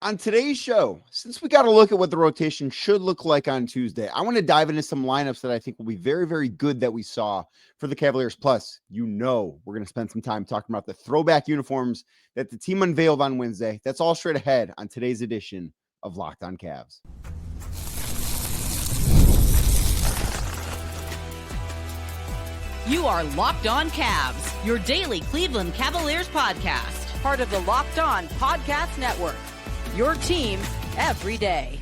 On today's show, since we got to look at what the rotation should look like on Tuesday, I want to dive into some lineups that I think will be very, very good that we saw for the Cavaliers. Plus, we're going to spend some time talking about the throwback uniforms that the team unveiled on Wednesday. That's all straight ahead on today's edition of Locked On Cavs. You are Locked On Cavs, your daily Cleveland Cavaliers podcast. Part of the Locked On Podcast Network. Your team every day.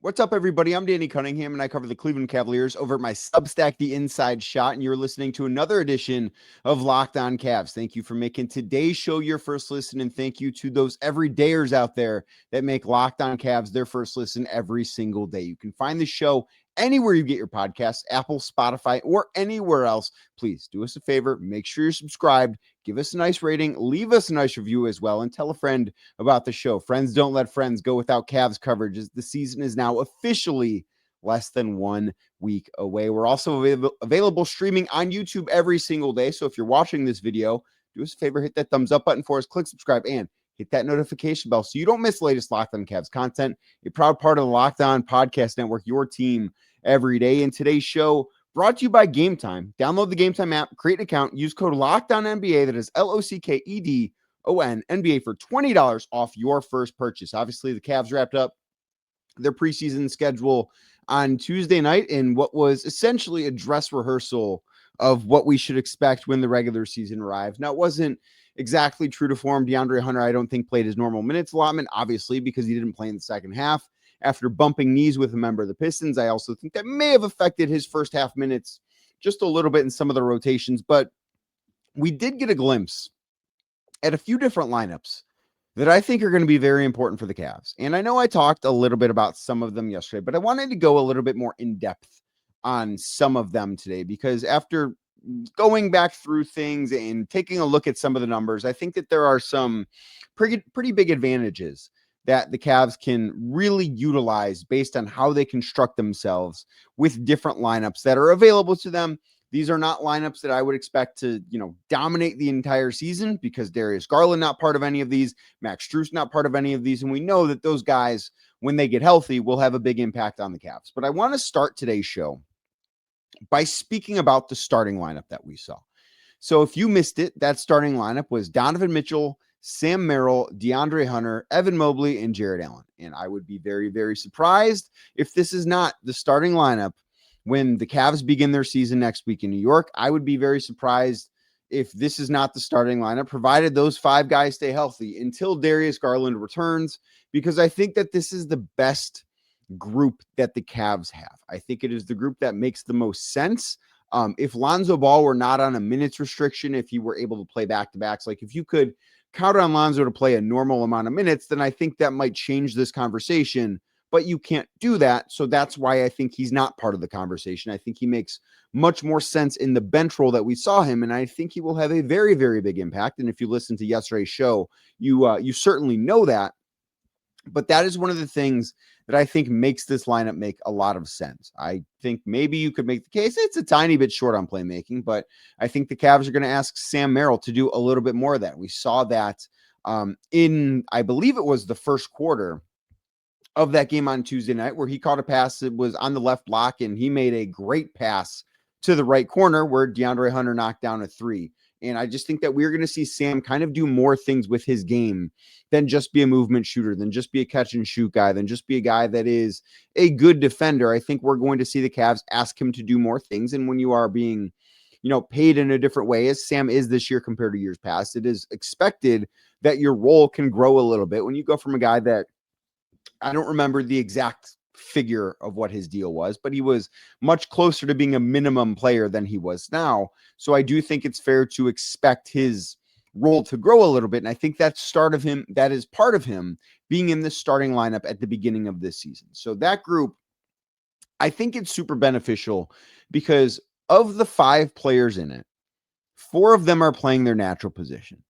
What's up, everybody? I'm Danny Cunningham, and I cover the Cleveland Cavaliers over at my Substack, The Inside Shot, and you're listening to another edition of Locked On Cavs. Thank you for making today's show your first listen, and thank you to those everydayers out there that make Locked On Cavs their first listen every single day. You can find the show anywhere you get your podcasts, Apple, Spotify, or anywhere else. Please do us a favor, make sure you're subscribed, give us a nice rating, leave us a nice review as well, and tell a friend about the show. Friends don't let friends go without Cavs coverage, as the season is now officially less than 1 week away. We're also available streaming on YouTube every single day, so if you're watching this video, do us a favor, hit that thumbs up button for us, click subscribe, and hit that notification bell so you don't miss the latest Locked On Cavs content. A proud part of the Locked On Podcast Network, your team every day. And today's show brought to you by Game Time. Download the Game Time app, create an account, use code LOCKEDONNBA, that is LOCKEDON NBA, for $20 off your first purchase. Obviously, the Cavs wrapped up their preseason schedule on Tuesday night in what was essentially a dress rehearsal of what we should expect when the regular season arrives. Now, it wasn't exactly true to form. DeAndre Hunter, I don't think, played his normal minutes allotment, obviously, because he didn't play in the second half after bumping knees with a member of the Pistons. I also think that may have affected his first half minutes just a little bit in some of the rotations, but we did get a glimpse at a few different lineups that I think are going to be very important for the Cavs. And I know I talked a little bit about some of them yesterday, but I wanted to go a little bit more in depth on some of them today, because after going back through things and taking a look at some of the numbers, I think that there are some pretty big advantages that the Cavs can really utilize based on how they construct themselves with different lineups that are available to them. These are not lineups that I would expect to, dominate the entire season, because Darius Garland not part of any of these, Max Strus not part of any of these, and we know that those guys, when they get healthy, will have a big impact on the Cavs. But I want to start today's show by speaking about the starting lineup that we saw. So if you missed it, that starting lineup was Donovan Mitchell, Sam Merrill, DeAndre Hunter, Evan Mobley, and Jarrett Allen. And I would be very, very surprised if this is not the starting lineup when the Cavs begin their season next week in New York. I would be very surprised if this is not the starting lineup, provided those 5 guys stay healthy until Darius Garland returns, because I think that this is the best group that the Cavs have. I think it is the group that makes the most sense. If Lonzo Ball were not on a minutes restriction, if he were able to play back-to-backs, like if you could count on Lonzo to play a normal amount of minutes, then I think that might change this conversation, but you can't do that. So that's why I think he's not part of the conversation. I think he makes much more sense in the bench role that we saw him, and I think he will have a very, very big impact. And if you listen to yesterday's show, you certainly know that. But that is one of the things that I think makes this lineup make a lot of sense. I think maybe you could make the case it's a tiny bit short on playmaking, but I think the Cavs are going to ask Sam Merrill to do a little bit more of that. We saw that in, I believe it was the first quarter of that game on Tuesday night, where he caught a pass that was on the left block, and he made a great pass to the right corner where DeAndre Hunter knocked down a 3. And I just think that we're going to see Sam kind of do more things with his game than just be a movement shooter, than just be a catch and shoot guy, than just be a guy that is a good defender. I think we're going to see the Cavs ask him to do more things. And when you are being, paid in a different way, as Sam is this year compared to years past, it is expected that your role can grow a little bit. When you go from a guy that, I don't remember the exact figure of what his deal was, but he was much closer to being a minimum player than he was now. So I do think it's fair to expect his role to grow a little bit. And I think that is part of him being in the starting lineup at the beginning of this season. So that group, I think it's super beneficial, because of the 5 players in it, 4 of them are playing their natural position.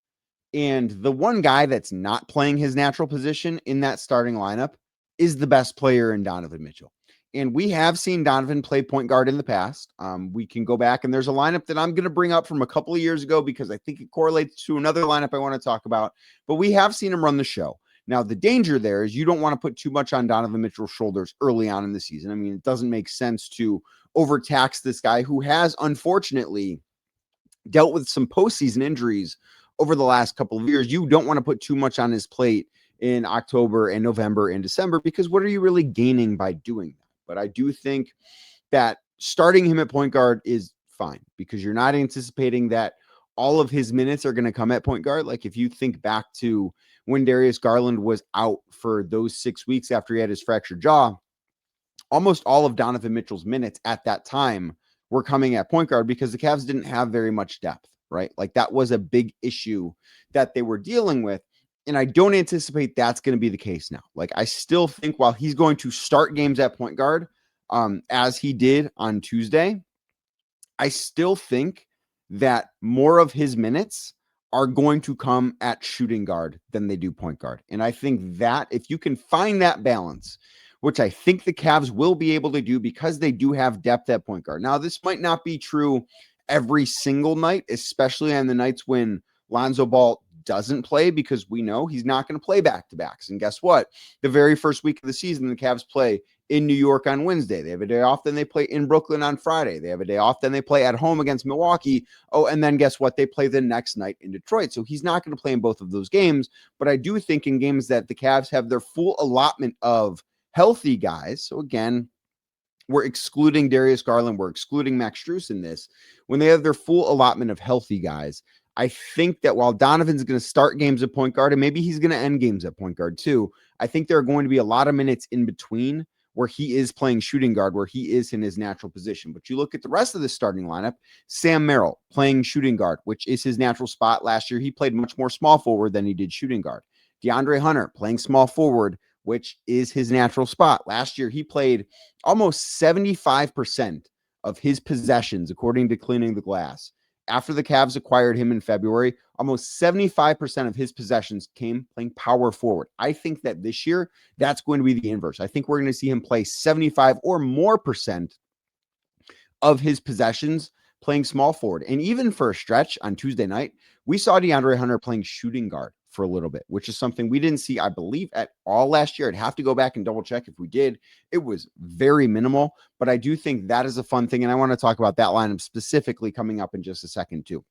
And the one guy that's not playing his natural position in that starting lineup is the best player in Donovan Mitchell. And we have seen Donovan play point guard in the past. We can go back, and there's a lineup that I'm going to bring up from a couple of years ago because I think it correlates to another lineup I want to talk about. But we have seen him run the show. Now, the danger there is you don't want to put too much on Donovan Mitchell's shoulders early on in the season. I mean, it doesn't make sense to overtax this guy who has, unfortunately, dealt with some postseason injuries over the last couple of years. You don't want to put too much on his plate in October and November and December, because what are you really gaining by doing that? But I do think that starting him at point guard is fine because you're not anticipating that all of his minutes are going to come at point guard. Like if you think back to when Darius Garland was out for those 6 weeks after he had his fractured jaw, almost all of Donovan Mitchell's minutes at that time were coming at point guard because the Cavs didn't have very much depth, right? Like that was a big issue that they were dealing with. And I don't anticipate that's going to be the case now. Like I still think while he's going to start games at point guard, as he did on Tuesday, I still think that more of his minutes are going to come at shooting guard than they do point guard. And I think that if you can find that balance, which I think the Cavs will be able to do because they do have depth at point guard. Now, this might not be true every single night, especially on the nights when Lonzo Ball doesn't play, because we know he's not going to play back-to-backs. And guess what? The very first week of the season, the Cavs play in New York on Wednesday. They have a day off, then they play in Brooklyn on Friday. They have a day off, then they play at home against Milwaukee. Oh, and then guess what? They play the next night in Detroit. So he's not going to play in both of those games. But I do think in games that the Cavs have their full allotment of healthy guys. So again, we're excluding Darius Garland. We're excluding Max Strus in this. When they have their full allotment of healthy guys, I think that while Donovan's going to start games at point guard, and maybe he's going to end games at point guard too, I think there are going to be a lot of minutes in between where he is playing shooting guard, where he is in his natural position. But you look at the rest of the starting lineup, Sam Merrill playing shooting guard, which is his natural spot. Last year, he played much more small forward than he did shooting guard. DeAndre Hunter playing small forward, which is his natural spot. Last year, he played almost 75% of his possessions, according to Cleaning the Glass. After the Cavs acquired him in February, almost 75% of his possessions came playing power forward. I think that this year, that's going to be the inverse. I think we're going to see him play 75 or more percent of his possessions playing small forward. And even for a stretch on Tuesday night, we saw DeAndre Hunter playing shooting guard for a little bit, which is something we didn't see, I believe, at all last year. I'd have to go back and double check if we did. It was very minimal, but I do think that is a fun thing. And I want to talk about that lineup specifically coming up in just a second too.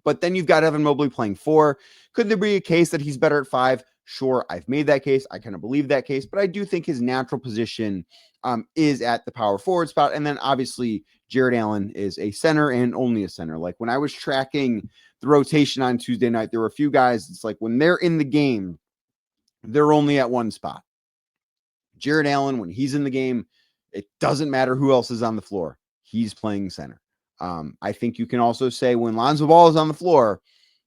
But then you've got Evan Mobley playing 4. Could there be a case that he's better at 5? Sure, I've made that case. I kind of believe that case, but I do think his natural position is at the power forward spot. And then obviously Jarrett Allen is a center and only a center. Like when I was tracking the rotation on Tuesday night, there were a few guys. It's like when they're in the game, they're only at one spot. Jarrett Allen, when he's in the game, it doesn't matter who else is on the floor. He's playing center. I think you can also say when Lonzo Ball is on the floor,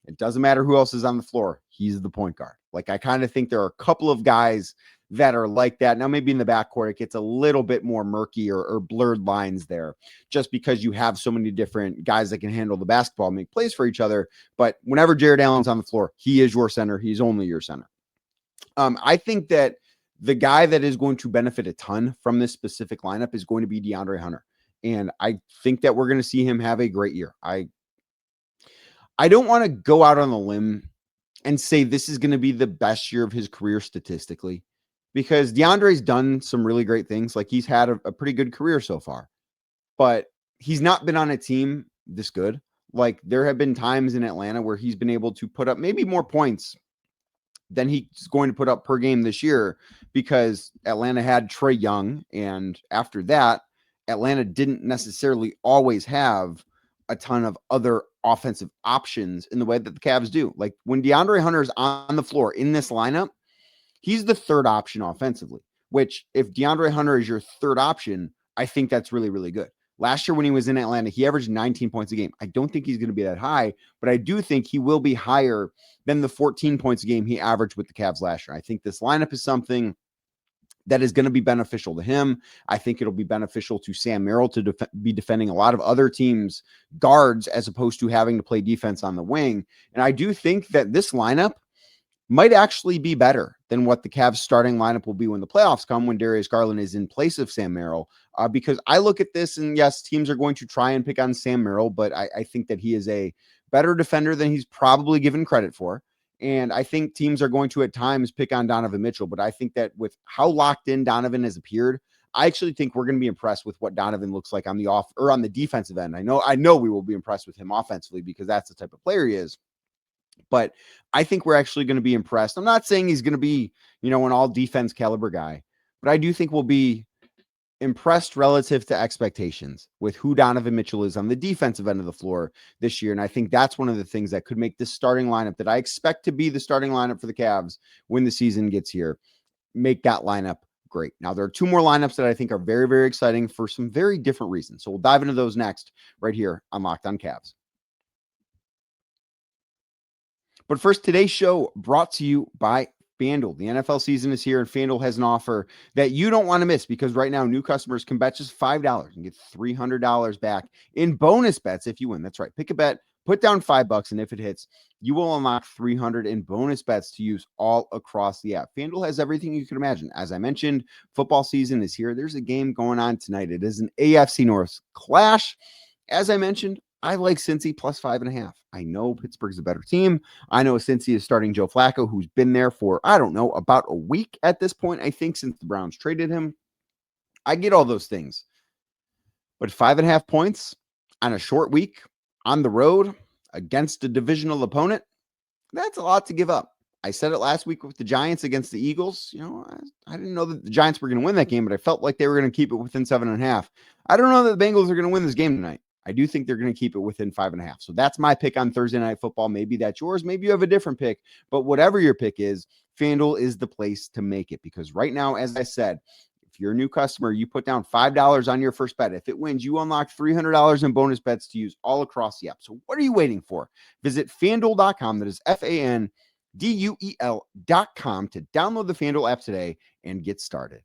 it doesn't matter who else is on the floor. He's the point guard. Like I kind of think there are a couple of guys that are like that. Now, maybe in the backcourt, it gets a little bit more murky or blurred lines there just because you have so many different guys that can handle the basketball, make plays for each other. But whenever Jarrett Allen's on the floor, he is your center. He's only your center. I think that the guy that is going to benefit a ton from this specific lineup is going to be DeAndre Hunter. And I think that we're going to see him have a great year. I don't want to go out on a limb and say this is going to be the best year of his career statistically, because DeAndre's done some really great things. Like he's had a pretty good career so far, but he's not been on a team this good. Like there have been times in Atlanta where he's been able to put up maybe more points than he's going to put up per game this year because Atlanta had Trae Young. And after that, Atlanta didn't necessarily always have a ton of other offensive options in the way that the Cavs do. Like when DeAndre Hunter is on the floor in this lineup, he's the third option offensively, which if DeAndre Hunter is your third option, I think that's really, really good. Last year when he was in Atlanta, he averaged 19 points a game. I don't think he's going to be that high, but I do think he will be higher than the 14 points a game he averaged with the Cavs last year. I think this lineup is something that is going to be beneficial to him. I think it'll be beneficial to Sam Merrill to be defending a lot of other teams' guards as opposed to having to play defense on the wing. And I do think that this lineup might actually be better than what the Cavs starting lineup will be when the playoffs come, when Darius Garland is in place of Sam Merrill. Because I look at this and yes, teams are going to try and pick on Sam Merrill, but I think that he is a better defender than he's probably given credit for. And I think teams are going to at times pick on Donovan Mitchell, but I think that with how locked in Donovan has appeared, I actually think we're going to be impressed with what Donovan looks like on the on the defensive end. I know we will be impressed with him offensively because that's the type of player he is. But I think we're actually going to be impressed. I'm not saying he's going to be, an all defense caliber guy, but I do think we'll be impressed relative to expectations with who Donovan Mitchell is on the defensive end of the floor this year. And I think that's one of the things that could make this starting lineup that I expect to be the starting lineup for the Cavs when the season gets here, make that lineup great. Now, there are two more lineups that I think are very, very exciting for some very different reasons. So we'll dive into those next right here on Locked On Cavs. But first, today's show brought to you by FanDuel. The NFL season is here, and FanDuel has an offer that you don't want to miss because right now, new customers can bet just $5 and get $300 back in bonus bets if you win. That's right. Pick a bet, put down $5, and if it hits, you will unlock $300 in bonus bets to use all across the app. FanDuel has everything you can imagine. As I mentioned, football season is here. There's a game going on tonight. It is an AFC North clash. As I mentioned, I like Cincy plus 5.5. I know Pittsburgh's a better team. I know Cincy is starting Joe Flacco, who's been there for, about a week at this point, I think, since the Browns traded him. I get all those things. But 5.5 points on a short week on the road against a divisional opponent, that's a lot to give up. I said it last week with the Giants against the Eagles. I didn't know that the Giants were going to win that game, but I felt like they were going to keep it within 7.5. I don't know that the Bengals are going to win this game tonight. I do think they're going to keep it within 5.5. So that's my pick on Thursday Night Football. Maybe that's yours. Maybe you have a different pick. But whatever your pick is, FanDuel is the place to make it. Because right now, as I said, if you're a new customer, you put down $5 on your first bet. If it wins, you unlock $300 in bonus bets to use all across the app. So what are you waiting for? Visit FanDuel.com. That is FanDuel.com to download the FanDuel app today and get started.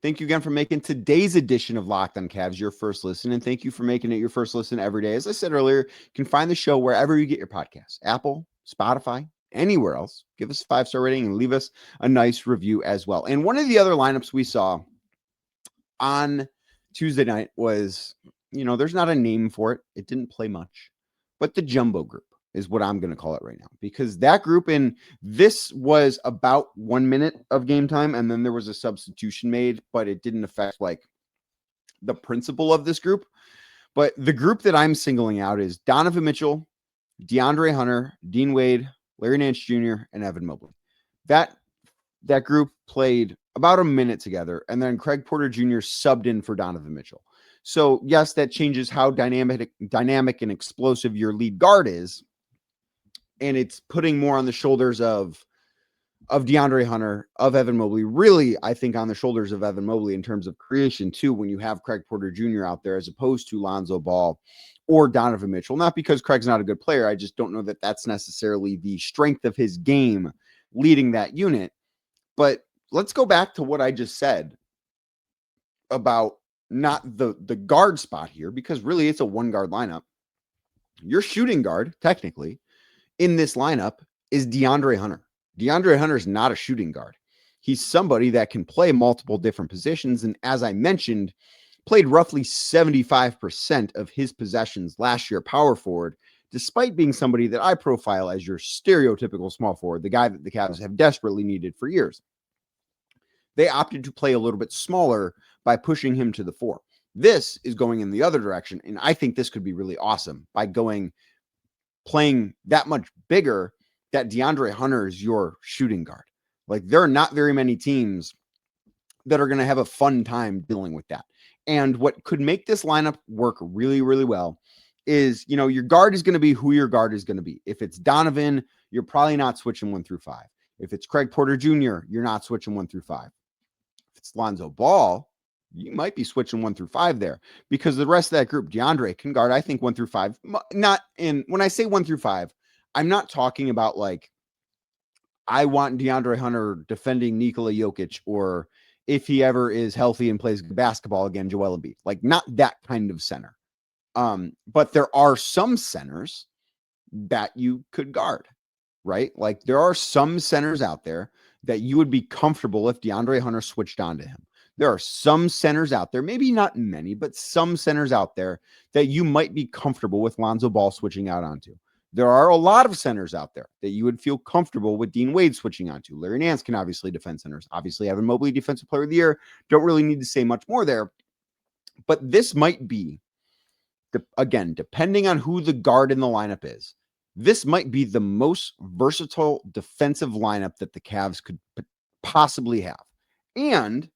Thank you again for making today's edition of Locked On Cavs your first listen, and thank you for making it your first listen every day. As I said earlier, you can find the show wherever you get your podcasts, Apple, Spotify, anywhere else. Give us a 5-star rating and leave us a nice review as well. And one of the other lineups we saw on Tuesday night was, there's not a name for it. It didn't play much, but the Jumbo Group is what I'm going to call it right now, because that group this was about 1 minute of game time. And then there was a substitution made, but it didn't affect the principle of this group. But the group that I'm singling out is Donovan Mitchell, DeAndre Hunter, Dean Wade, Larry Nance Jr., and Evan Mobley. That group played about a minute together. And then Craig Porter Jr. subbed in for Donovan Mitchell. So yes, that changes how dynamic and explosive your lead guard is. And it's putting more on the shoulders of DeAndre Hunter, of Evan Mobley, really, I think on the shoulders of Evan Mobley in terms of creation too, when you have Craig Porter Jr. out there, as opposed to Lonzo Ball or Donovan Mitchell. Not because Craig's not a good player. I just don't know that that's necessarily the strength of his game leading that unit. But let's go back to what I just said about not the guard spot here, because really it's a one guard lineup. Your shooting guard, technically, in this lineup is DeAndre Hunter. DeAndre Hunter is not a shooting guard. He's somebody that can play multiple different positions. And as I mentioned, played roughly 75% of his possessions last year, power forward, despite being somebody that I profile as your stereotypical small forward, the guy that the Cavs have desperately needed for years. They opted to play a little bit smaller by pushing him to the 4. This is going in the other direction. And I think this could be really awesome by playing that much bigger, that DeAndre Hunter is your shooting guard. There are not very many teams that are going to have a fun time dealing with that. And what could make this lineup work really, really well is, your guard is going to be who your guard is going to be. If it's Donovan, you're probably not switching 1 through 5. If it's Craig Porter Jr., you're not switching 1 through 5. If it's Lonzo Ball, you might be switching 1 through 5 there, because the rest of that group, DeAndre can guard, I think, 1 through 5. When I say 1 through 5, I'm not talking about I want DeAndre Hunter defending Nikola Jokic, or if he ever is healthy and plays basketball again, Joel Embiid. Not that kind of center. But there are some centers that you could guard, right? Like there are some centers out there that you would be comfortable if DeAndre Hunter switched on to him. There are some centers out there, maybe not many, but some centers out there that you might be comfortable with Lonzo Ball switching out onto. There are a lot of centers out there that you would feel comfortable with Dean Wade switching onto. Larry Nance can obviously defend centers. Obviously, Evan Mobley, Defensive Player of the Year. Don't really need to say much more there. But this might be, again, depending on who the guard in the lineup is, this might be the most versatile defensive lineup that the Cavs could possibly have. And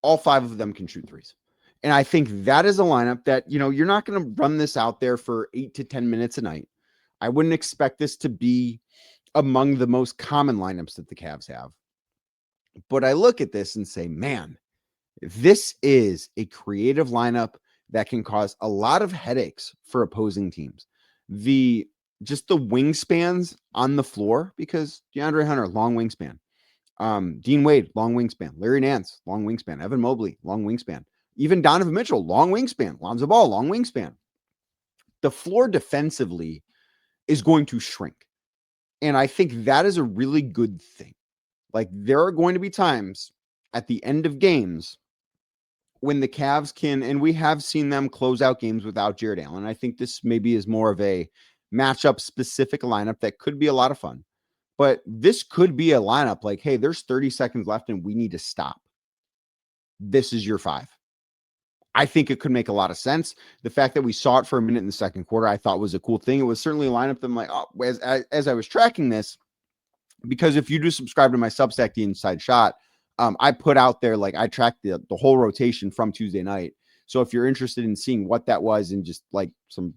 all 5 of them can shoot threes. And I think that is a lineup that, you're not going to run this out there for 8 to 10 minutes a night. I wouldn't expect this to be among the most common lineups that the Cavs have. But I look at this and say, man, this is a creative lineup that can cause a lot of headaches for opposing teams. Just the wingspans on the floor, because DeAndre Hunter, long wingspan. Dean Wade, long wingspan. Larry Nance, long wingspan. Evan Mobley, long wingspan. Even Donovan Mitchell, long wingspan. Lonzo Ball, long wingspan. The floor defensively is going to shrink. And I think that is a really good thing. Like there are going to be times at the end of games when the Cavs can, and we have seen them close out games without Jarrett Allen. I think this maybe is more of a matchup specific lineup that could be a lot of fun. But this could be a lineup like, hey, there's 30 seconds left and we need to stop. This is your 5. I think it could make a lot of sense. The fact that we saw it for a minute in the second quarter, I thought was a cool thing. It was certainly a lineup that I'm like, oh, as I was tracking this, because if you do subscribe to my Substack, The Inside Shot, I put out there, like I tracked the whole rotation from Tuesday night. So if you're interested in seeing what that was and just like some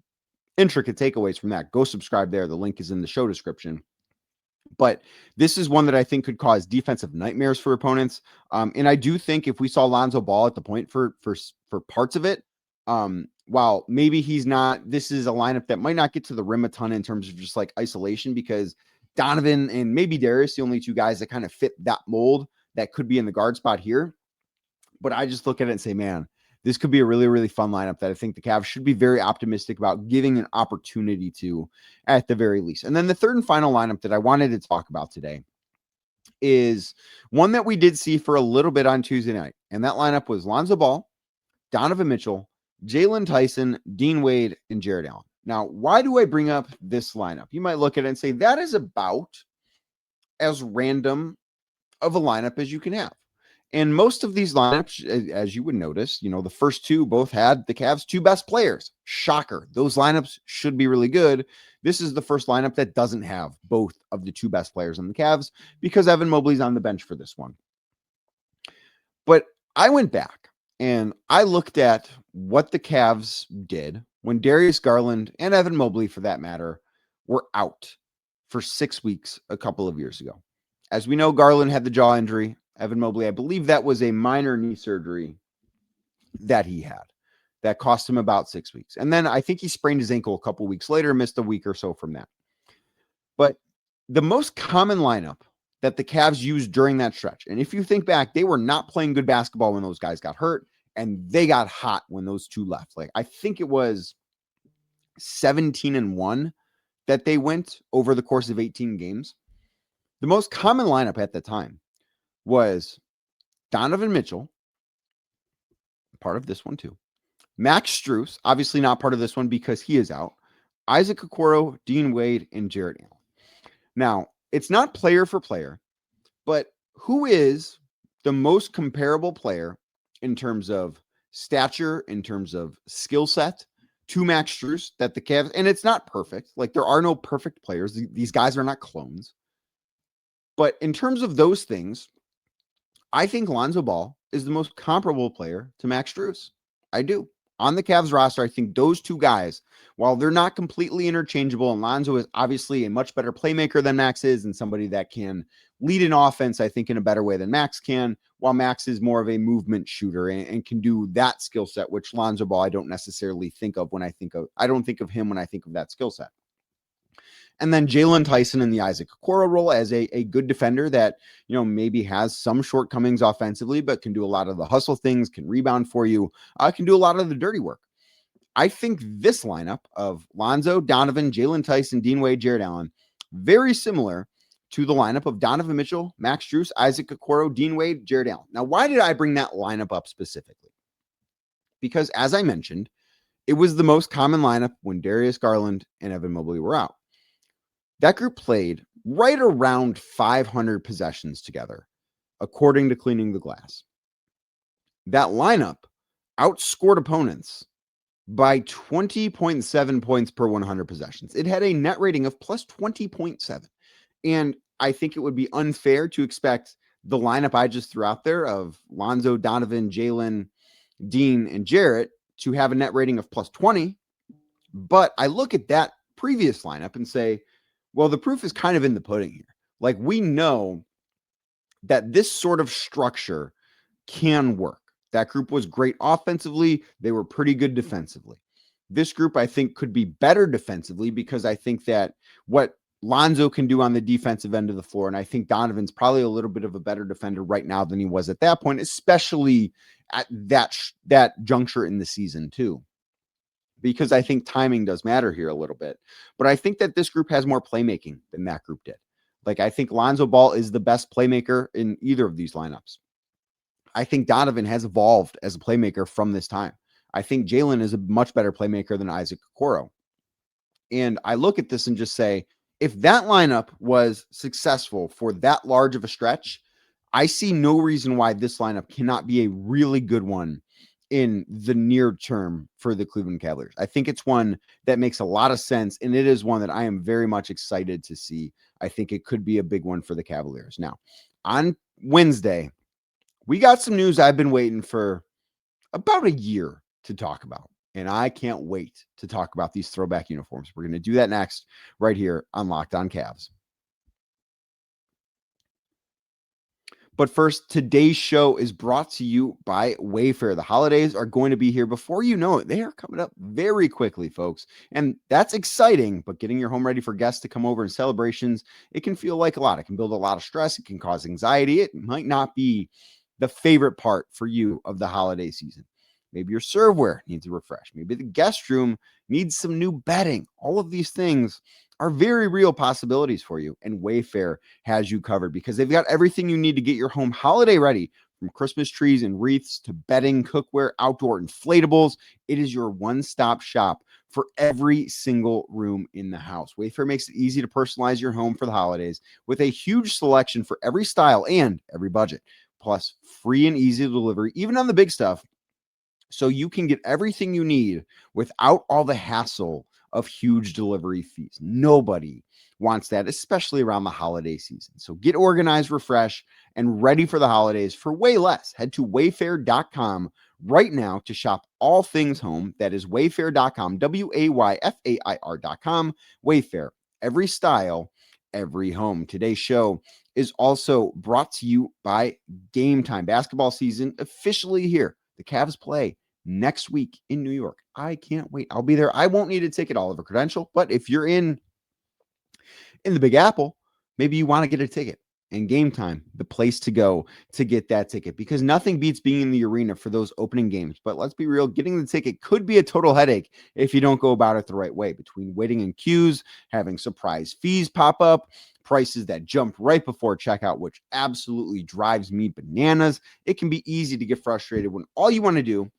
intricate takeaways from that, go subscribe there. The link is in the show description. But this is one that I think could cause defensive nightmares for opponents. And I do think if we saw Lonzo Ball at the point for parts of it, while maybe he's not, this is a lineup that might not get to the rim a ton in terms of just like isolation, because Donovan and maybe Darius, the only 2 guys that kind of fit that mold that could be in the guard spot here. But I just look at it and say, man, this could be a really, really fun lineup that I think the Cavs should be very optimistic about giving an opportunity to at the very least. And then the third and final lineup that I wanted to talk about today is one that we did see for a little bit on Tuesday night. And that lineup was Lonzo Ball, Donovan Mitchell, Jalen Tyson, Dean Wade, and Jarrett Allen. Now, why do I bring up this lineup? You might look at it and say that is about as random of a lineup as you can have. And most of these lineups, as you would notice, the first 2 both had the Cavs' 2 best players. Shocker. Those lineups should be really good. This is the first lineup that doesn't have both of the 2 best players on the Cavs because Evan Mobley's on the bench for this one. But I went back and I looked at what the Cavs did when Darius Garland and Evan Mobley, for that matter, were out for 6 weeks a couple of years ago. As we know, Garland had the jaw injury. Evan Mobley, I believe that was a minor knee surgery that he had that cost him about 6 weeks. And then I think he sprained his ankle a couple weeks later, missed a week or so from that. But the most common lineup that the Cavs used during that stretch, and if you think back, they were not playing good basketball when those guys got hurt, and they got hot when those 2 left. Like I think it was 17-1 that they went over the course of 18 games. The most common lineup at the time was Donovan Mitchell, part of this one too. Max Strus, obviously not part of this one because he is out. Isaac Okoro, Dean Wade, and Jarrett Allen. Now, it's not player for player, but who is the most comparable player in terms of stature, in terms of skill set to Max Strus that the Cavs, and it's not perfect. Like there are no perfect players. These guys are not clones. But in terms of those things, I think Lonzo Ball is the most comparable player to Max Strus. I do. On the Cavs roster, I think those 2 guys, while they're not completely interchangeable, and Lonzo is obviously a much better playmaker than Max is and somebody that can lead an offense, I think, in a better way than Max can, while Max is more of a movement shooter and can do that skill set, which Lonzo Ball I don't necessarily think of when I don't think of him when I think of that skill set. And then Jalen Tyson in the Isaac Okoro role as a good defender that, maybe has some shortcomings offensively, but can do a lot of the hustle things, can rebound for you, can do a lot of the dirty work. I think this lineup of Lonzo, Donovan, Jalen Tyson, Dean Wade, Jarrett Allen, very similar to the lineup of Donovan Mitchell, Max Strus, Isaac Okoro, Dean Wade, Jarrett Allen. Now, why did I bring that lineup up specifically? Because as I mentioned, it was the most common lineup when Darius Garland and Evan Mobley were out. That group played right around 500 possessions together, according to Cleaning the Glass. That lineup outscored opponents by 20.7 points per 100 possessions. It had a net rating of plus 20.7. And I think it would be unfair to expect the lineup I just threw out there of Lonzo, Donovan, Jalen, Dean, and Jarrett to have a net rating of plus 20. But I look at that previous lineup and say, well, the proof is kind of in the pudding here. Like, we know that this sort of structure can work. That group was great offensively. They were pretty good defensively. This group, I think, could be better defensively because I think that what Lonzo can do on the defensive end of the floor, and I think Donovan's probably a little bit of a better defender right now than he was at that point, especially at that juncture in the season too, because I think timing does matter here a little bit. But I think that this group has more playmaking than that group did. Like, I think Lonzo Ball is the best playmaker in either of these lineups. I think Donovan has evolved as a playmaker from this time. I think Jalen is a much better playmaker than Isaac Okoro. And I look at this and just say, if that lineup was successful for that large of a stretch, I see no reason why this lineup cannot be a really good one in the near term for the Cleveland Cavaliers. I think it's one that makes a lot of sense, and it is one that I am very much excited to see. I think it could be a big one for the Cavaliers. Now, on Wednesday, we got some news I've been waiting for about a year to talk about, and I can't wait to talk about these throwback uniforms. We're going to do that next right here on Locked On Cavs. But first, today's show is brought to you by Wayfair. The holidays are going to be here before you know it. They are coming up very quickly, folks. And that's exciting, but getting your home ready for guests to come over and celebrations, it can feel like a lot. It can build a lot of stress. It can cause anxiety. It might not be the favorite part for you of the holiday season. Maybe your serveware needs a refresh. Maybe the guest room needs some new bedding. All of these things are very real possibilities for you. And Wayfair has you covered because they've got everything you need to get your home holiday ready, from Christmas trees and wreaths to bedding, cookware, outdoor inflatables. It is your one-stop shop for every single room in the house. Wayfair makes it easy to personalize your home for the holidays with a huge selection for every style and every budget. Plus, free and easy delivery, even on the big stuff, so you can get everything you need without all the hassle of huge delivery fees. Nobody wants that, especially around the holiday season. So get organized, refresh, and ready for the holidays for way less. Head to wayfair.com right now to shop all things home. That is wayfair.com, Wayfair.com. Wayfair, every style, every home. Today's show is also brought to you by Game Time. Basketball season officially here. The Cavs play next week in New York. I can't wait. I'll be there. I won't need a ticket, Oliver Credential, but if you're in the Big Apple, maybe you want to get a ticket. And Game Time, the place to go to get that ticket, because nothing beats being in the arena for those opening games. But let's be real, getting the ticket could be a total headache if you don't go about it the right way, between waiting in queues, having surprise fees pop up, prices that jump right before checkout, which absolutely drives me bananas. It can be easy to get frustrated when all you want to do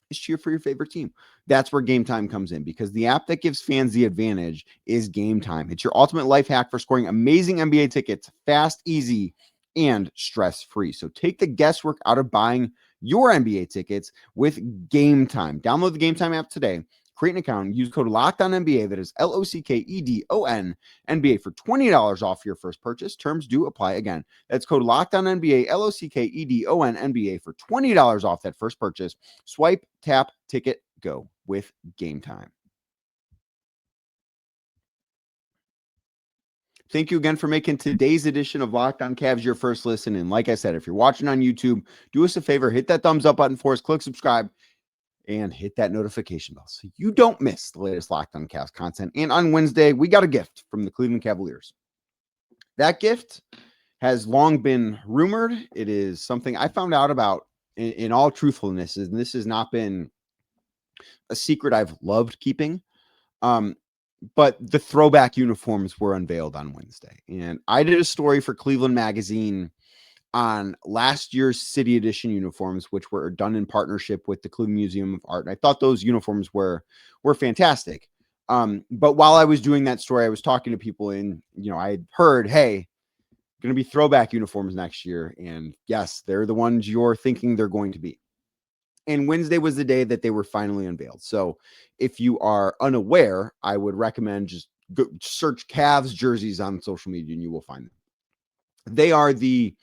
is cheer for your favorite team. That's where Game Time comes in, because the app that gives fans the advantage is Game Time. It's your ultimate life hack for scoring amazing NBA tickets fast, easy, and stress-free. So take the guesswork out of buying your NBA tickets with Game Time. Download the Game Time app today. Create an account. Use code LOCKEDONNBA. That is LOCKEDON NBA for $20 off your first purchase. Terms do apply. Again, that's code LOCKEDONNBA, LOCKEDON NBA for $20 off that first purchase. Swipe, tap, ticket, go with Game Time. Thank you again for making today's edition of Locked On Cavs your first listen. And like I said, if you're watching on YouTube, do us a favor, hit that thumbs up button for us, click subscribe, and hit that notification bell so you don't miss the latest Locked On Cavs content. And on Wednesday, we got a gift from the Cleveland Cavaliers. That gift has long been rumored. It is something I found out about in all truthfulness, and this has not been a secret I've loved keeping. But the throwback uniforms were unveiled on Wednesday. And I did a story for Cleveland Magazine on last year's City Edition uniforms, which were done in partnership with the Cleveland Museum of Art. And I thought those uniforms were fantastic. But while I was doing that story, I was talking to people, and I had heard, hey, going to be throwback uniforms next year. And yes, they're the ones you're thinking they're going to be. And Wednesday was the day that they were finally unveiled. So if you are unaware, I would recommend just go search Cavs jerseys on social media and you will find them. They are the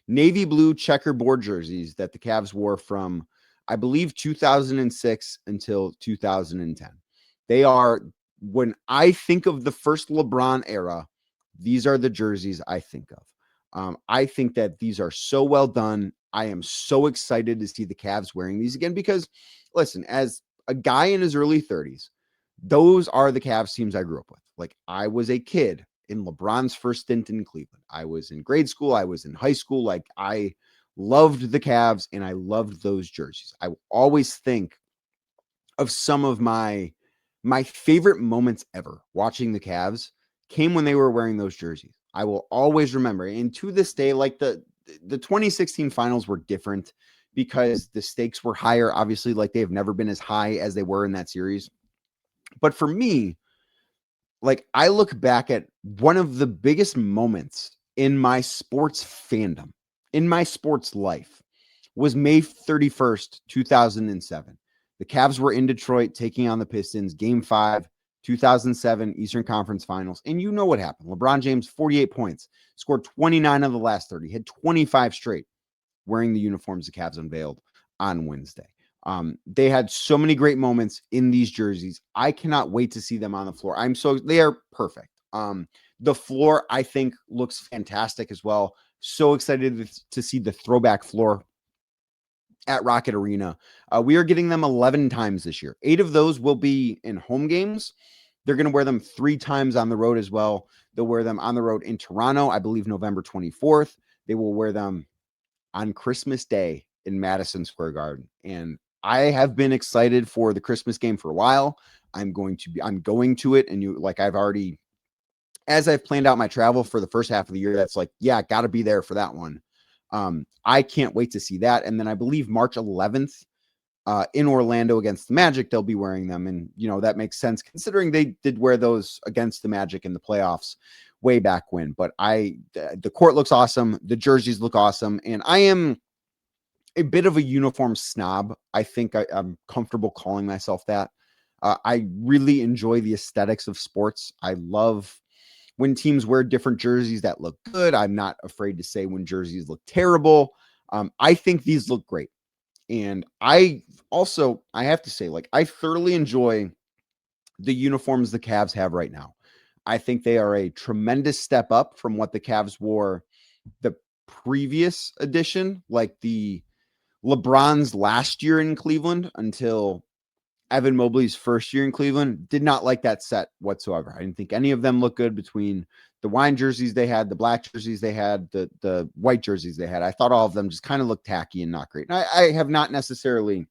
navy blue checkerboard jerseys that the Cavs wore from, I believe, 2006 until 2010. They are, when I think of the first LeBron era, these are the jerseys I think of. I think that these are so well done. I am so excited to see the Cavs wearing these again because, listen, as a guy in his early 30s, those are the Cavs teams I grew up with. Like, I was a kid in LeBron's first stint in Cleveland. I was in grade school. I was in high school. Like, I loved the Cavs and I loved those jerseys. I will always think of some of my favorite moments ever watching the Cavs came when they were wearing those jerseys. I will always remember. And to this day, like the 2016 finals were different because the stakes were higher. Obviously, like, they have never been as high as they were in that series. But for me, like, I look back at one of the biggest moments in my sports fandom, in my sports life, was May 31st, 2007. The Cavs were in Detroit taking on the Pistons, Game 5, 2007 Eastern Conference Finals. And you know what happened. LeBron James, 48 points, scored 29 of the last 30, had 25 straight wearing the uniforms the Cavs unveiled on Wednesday. They had so many great moments in these jerseys. I cannot wait to see them on the floor. They are perfect. The floor, I think, looks fantastic as well. So excited to see the throwback floor at Rocket Arena. We are getting them 11 times this year. 8 of those will be in home games. They're going to wear them 3 times on the road as well. They'll wear them on the road in Toronto, I believe November 24th. They will wear them on Christmas Day in Madison Square Garden. And I have been excited for the Christmas game for a while. I'm going to it. And as I've planned out my travel for the first half of the year, that's like, yeah, got to be there for that one. I can't wait to see that. And then I believe March 11th in Orlando against the Magic, they'll be wearing them. And, that makes sense considering they did wear those against the Magic in the playoffs way back when. But the court looks awesome. The jerseys look awesome. And I am a bit of a uniform snob. I think I'm comfortable calling myself that. I really enjoy the aesthetics of sports. I love when teams wear different jerseys that look good. I'm not afraid to say when jerseys look terrible. I think these look great. And I have to say, like, I thoroughly enjoy the uniforms the Cavs have right now. I think they are a tremendous step up from what the Cavs wore the previous edition, like the LeBron's last year in Cleveland until Evan Mobley's first year in Cleveland. Did not like that set whatsoever. I didn't think any of them looked good between the wine jerseys they had, the black jerseys they had, the white jerseys they had. I thought all of them just kind of looked tacky and not great. And I have not necessarily,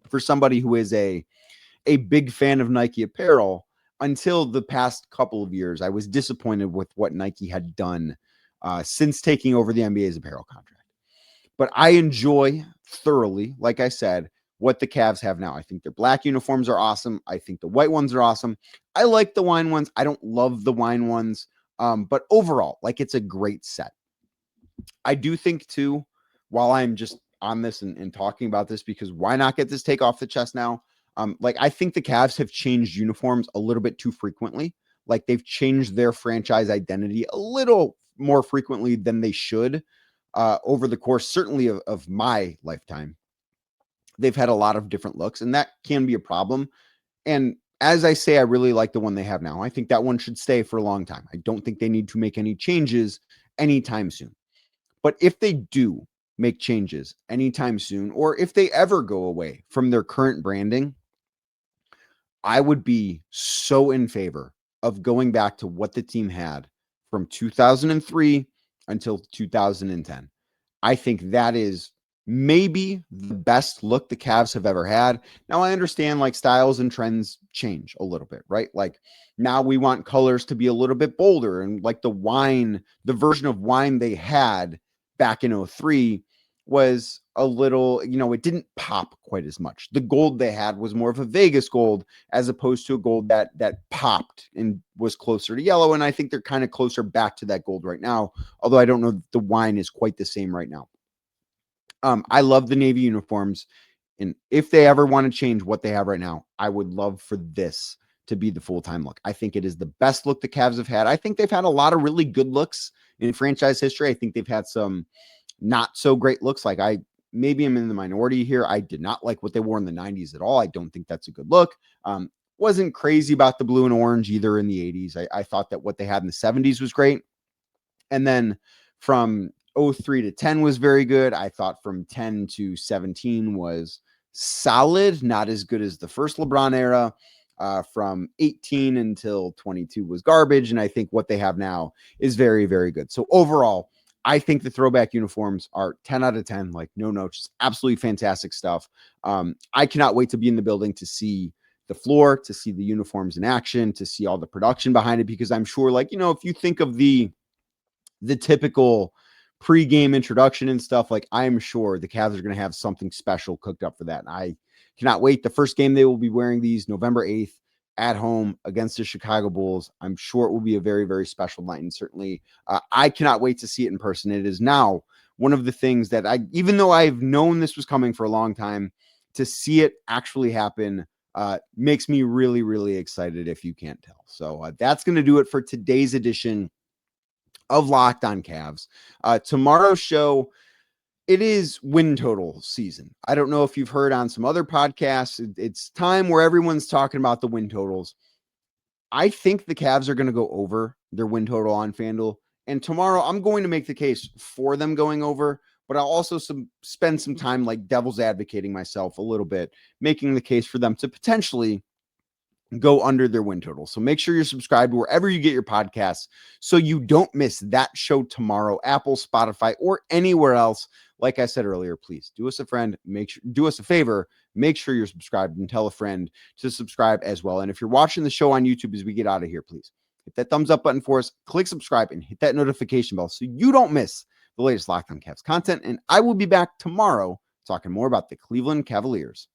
for somebody who is a big fan of Nike apparel, until the past couple of years, I was disappointed with what Nike had done since taking over the NBA's apparel contract. But I enjoy thoroughly, like I said, what the Cavs have now. I think their black uniforms are awesome. I think the white ones are awesome. I like the wine ones. I don't love the wine ones. But overall, like, it's a great set. I do think too, while I'm just on this and talking about this, because why not get this take off the chest now? I think the Cavs have changed uniforms a little bit too frequently. Like, they've changed their franchise identity a little more frequently than they should over the course, certainly of my lifetime. They've had a lot of different looks, and that can be a problem. And as I say, I really like the one they have now. I think that one should stay for a long time. I don't think they need to make any changes anytime soon. But if they do make changes anytime soon, or if they ever go away from their current branding, I would be so in favor of going back to what the team had from 2003 until 2010. I think that is maybe the best look the Cavs have ever had. Now I understand like styles and trends change a little bit, right? Like now we want colors to be a little bit bolder, and like the version of wine they had back in 03 was a little, it didn't pop quite as much. The gold they had was more of a Vegas gold as opposed to a gold that popped and was closer to yellow. And I think they're kind of closer back to that gold right now, although I don't know that the wine is quite the same right now. I love the Navy uniforms, and if they ever want to change what they have right now, I would love for this to be the full-time look. I think it is the best look the Cavs have had. I think they've had a lot of really good looks in franchise history. I think they've had some not so great looks. Like maybe I'm in the minority here. I did not like what they wore in the 90s at all. I don't think that's a good look. Wasn't crazy about the blue and orange either in the 80s. I thought that what they had in the 70s was great. And then from 03 to 10 was very good. I thought from 10 to 17 was solid, not as good as the first LeBron era. From 18 until 22 was garbage. And I think what they have now is very, very good. So overall, I think the throwback uniforms are 10 out of 10, like no notes, just absolutely fantastic stuff. I cannot wait to be in the building to see the floor, to see the uniforms in action, to see all the production behind it, because I'm sure, like, if you think of the typical pre-game introduction and stuff, like I'm sure the Cavs are going to have something special cooked up for that. And I cannot wait. The first game they will be wearing these November 8th at home against the Chicago Bulls. I'm sure it will be a very, very special night. And certainly I cannot wait to see it in person. It is now one of the things that even though I've known this was coming for a long time, to see it actually happen makes me really, really excited, if you can't tell. So that's going to do it for today's edition of Locked On Cavs. Tomorrow's show, it is win total season. I don't know if you've heard on some other podcasts, it's time where everyone's talking about the win totals. I think the Cavs are going to go over their win total on FanDuel. And tomorrow I'm going to make the case for them going over, but I'll also spend some time like devil's advocating myself a little bit, making the case for them to potentially go under their win total. So make sure you're subscribed wherever you get your podcasts so you don't miss that show tomorrow, Apple, Spotify, or anywhere else. Like I said earlier, please do us a favor, make sure you're subscribed, and tell a friend to subscribe as well. And if you're watching the show on YouTube as we get out of here, please hit that thumbs up button for us, click subscribe, and hit that notification bell so you don't miss the latest Locked On Cavs content. And I will be back tomorrow talking more about the Cleveland Cavaliers.